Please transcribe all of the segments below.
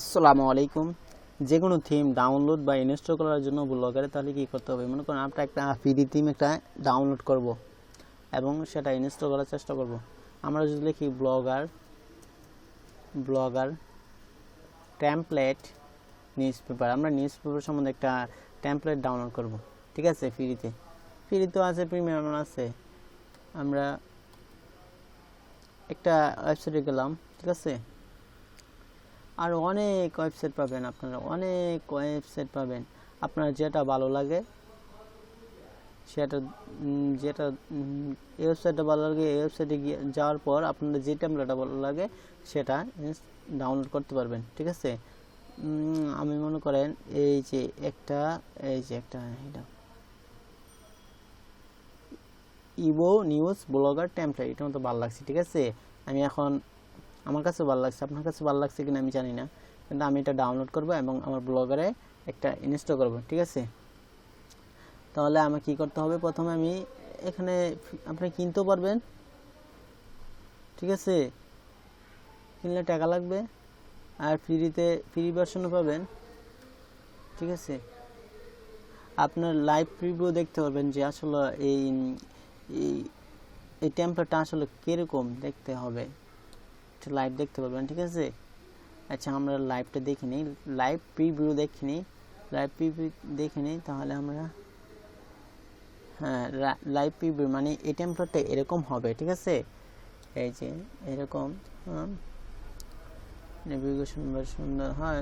আসসালামু আলাইকুম। যে কোনো থিম ডাউনলোড বা ইনস্টল করার জন্য ব্লগারে তাহলে কী করতে হবে? মনে করেন আমরা একটা ফ্রি থিম একটা ডাউনলোড করব এবং সেটা ইনস্টল করার চেষ্টা করব। আমরা যদি লিখি ব্লগার টেমপ্লেট নিউজ পেপার, আমরা নিউজ পেপার সম্বন্ধে একটা টেমপ্লেট ডাউনলোড করব, ঠিক আছে? ফ্রিতেও আছে, প্রিমিয়াম আছে। আমরা একটা ওয়েবসাইটে গেলাম, ঠিক আছে? আর অনেক ওয়েবসাইট পাবেন, আপনার যেটা ভালো লাগে সেটা এই ওয়েবসাইটটা ভালো লাগে, এই ওয়েবসাইটে গিয়ে যাওয়ার পর আপনার যে টেমপ্লেটটা ভালো লাগে সেটা ডাউনলোড করতে পারবেন, ঠিক আছে? আমি মনে করেন এই যে একটা এটা ইভো নিউজ ব্লগার টেমপ্লেট, এটা মতো ভালো লাগছে, ঠিক আছে? আমি এখন আমার কাছে ভালো লাগছে, আপনার কাছে ভালো লাগছে কিনা আমি জানি না, কিন্তু আমি এটা ডাউনলোড করব এবং আমার ব্লগারে একটা ইনস্টল করব, ঠিক আছে? তাহলে আমাকে কী করতে হবে? প্রথমে আমি এখানে আপনি কিনতেও পারবেন, ঠিক আছে? কিনলে টাকা লাগবে, আর ফ্রি ভার্সনও পাবেন, ঠিক আছে? আপনার লাইভ প্রিভিউ দেখতে পারবেন যে আসলে এই টেমপ্লেটটা আসলে কীরকম দেখতে হবে, লাইভ দেখতে পারবেন, ঠিক আছে? আচ্ছা, আমরা লাইভটা দেখে নিই, লাইভ প্রিভিউ দেখে নিই। তাহলে আমরা লাইভ প্রিভিউ মানে এই টেমপ্লেটটা এরকম হবে, ঠিক আছে? এই যে এরকম নেভিগেশন বার সুন্দর হয়,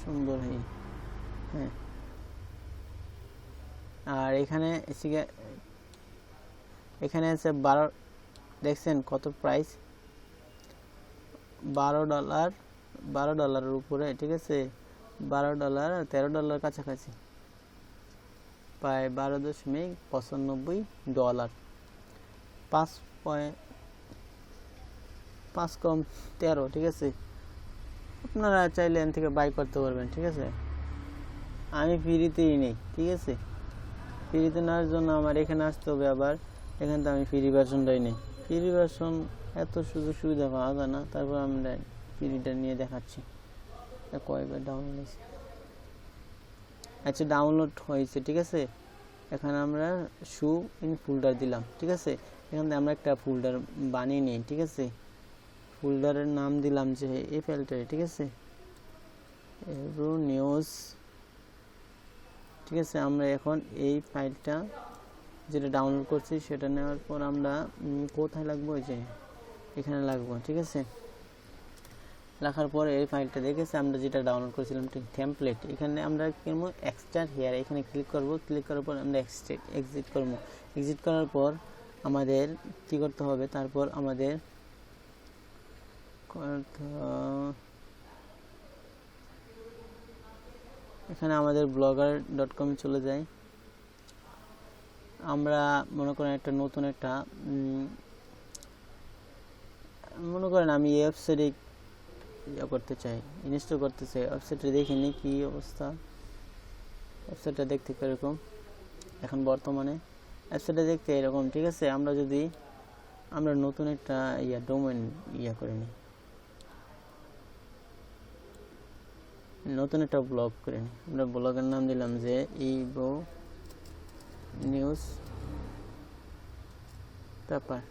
সুন্দর হয়, হ্যাঁ। আর এখানে আছে 12, দেখছেন কত প্রাইস? $12 উপরে, ঠিক আছে? $12 $13 কাছাকাছি, প্রায় $12.95, 5 কম 13, ঠিক আছে? আপনারা চাইলে এখান থেকে বাই করতে পারবেন, ঠিক আছে? আমি ফ্রিতেই নেই, ঠিক আছে? ফ্রিতে নেওয়ার জন্য আমার এখানে আসতে হবে, আবার এখান থেকে আমি ফ্রি ভার্সনটাই নেই। ফ্রি ভার্সন এত সুযোগ সুবিধা পাওয়া যায় না, তারপর আমরা ফ্রিটা নিয়ে দেখাচ্ছি কয়বার ডাউনলোড হয়েছে। আচ্ছা, ডাউনলোড হয়েছে, ঠিক আছে? এখানে আমরা শু ইন ফোল্ডার দিলাম, ঠিক আছে? এখান থেকে আমরা একটা ফোল্ডার বানিয়ে নিই, ঠিক আছে? ফোল্ডারের নাম দিলাম যে এই ফাইলটা, ঠিক আছে? এরো নিউজ, ঠিক আছে? আমরা এখন এই ফাইলটা যেটা ডাউনলোড করছি সেটা নেওয়ার পর আমরা কোথায় লাগবো? যে এখানে লাগবো, ঠিক আছে? লেখার পর এই ফাইলটা দেখেছি আমরা যেটা ডাউনলোড করেছিলাম টেমপ্লেট, এখানে আমরা কিনবো এক্সট্রাক্ট হিয়ার, এখানে ক্লিক করব। ক্লিক করার পর আমরা এক্সিট করব। এক্সিট করার পর আমাদের কি করতে হবে? তারপর আমাদের এখানে আমাদের blogger.com চলে যাই। আমরা মনে করেন মনে করেন আমি এই ওয়েবসাইটে করতে চাই, ইনস্টল করতে চাই। ওয়েবসাইটে দেখে নিই কী অবস্থা। ওয়েবসাইটটা দেখতে এরকম, এখন বর্তমানে ওয়েবসাইটটা দেখতে এরকম, ঠিক আছে? আমরা নতুন একটা ডোমেন করে নিই, নতুন একটা ব্লগ করে নিই। আমরা ব্লগের নাম দিলাম যে ইভো নিউজ পেপার,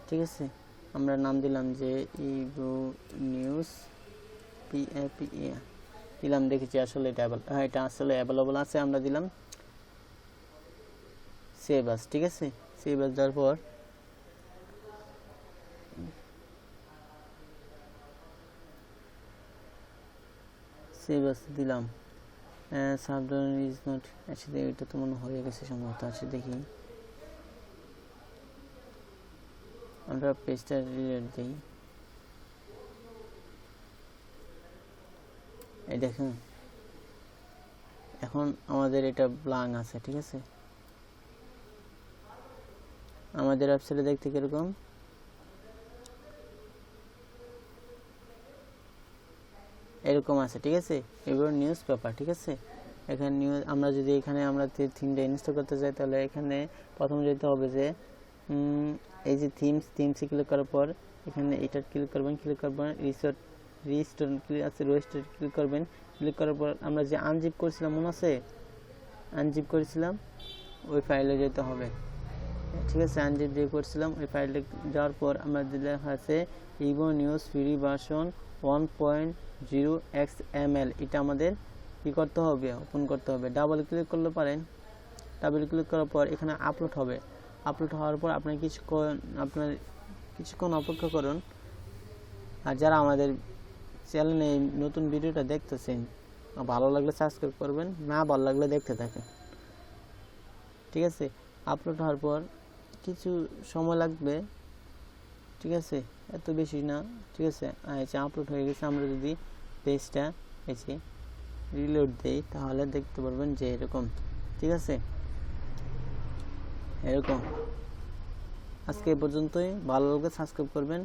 ঠিক আছে? আমরা নাম দিলাম যে ইভো নিউজ PAPA দিলাম, দেখেছি আসলে এটা আসলে অ্যাভেলেবল আছে। আমরা দিলাম সেভ আস, ঠিক আছে? সেভ আস দেওয়ার পর সেভ আস দিলাম। সাবডাউন ইজ নট, আচ্ছা এটা তো মনে হয়ে গেছে সম্ভবত। আচ্ছা দেখি, আমরা পেজটা রিলেট দিই। এই দেখুন এখন আমাদের এটা ব্ল্যাঙ্ক আছে, ঠিক আছে? আমাদের ওয়েবসাইটে দেখতে কিরকম এরকম আছে, ঠিক আছে? এবার নিউজ পেপার, ঠিক আছে? এখানে নিউজ, আমরা যদি এখানে আমরা থিমটা ইনস্টল করতে চাই তাহলে এখানে প্রথমে যেতে হবে যে এই যে থিমসে ক্লিক করার পর এখানে এটা ক্লিক করবেন, ক্লিক করবেন রিস্টোর ক্লিক আছে, রেজিস্টার ক্লিক করবেন। ক্লিক করার পর আমরা যে আনজিপ করেছিলাম মনে আছে, আনজিপ করেছিলাম ওই ফাইলে যেতে হবে, ঠিক আছে। আনজিপ যে করছিলাম ওই ফাইলে যাওয়ার পর আমরা লেখা আছে ইভো নিউজ ফ্রি ভার্সন 1.0 XML, এটা আমাদের কি করতে হবে, ওপেন করতে হবে। ডাবল ক্লিক করলে পারেন, ডাবল ক্লিক করার পর এখানে আপলোড হবে। আপলোড হওয়ার পর আপনার কিছুক্ষণ অপেক্ষা করুন। আর যারা আমাদের চ্যানেলে নতুন ভিডিওটা দেখতেছেন, ভালো লাগলে সাবস্ক্রাইব করবেন, না ভালো লাগলে দেখতে থাকেন, ঠিক আছে। আপলোড হওয়ার পর কিছু সময় লাগবে, ঠিক আছে, এত বেশি না, ঠিক আছে। আচ্ছা, আপলোড হয়ে গেছে। আমরা যদি পেজটা এসে রিলোড দেই তাহলে দেখতে পারবেন যে এরকম, ঠিক আছে, এরকম। আজকে এই পর্যন্তই। ভালো লাগলে সাবস্ক্রাইব করবেন।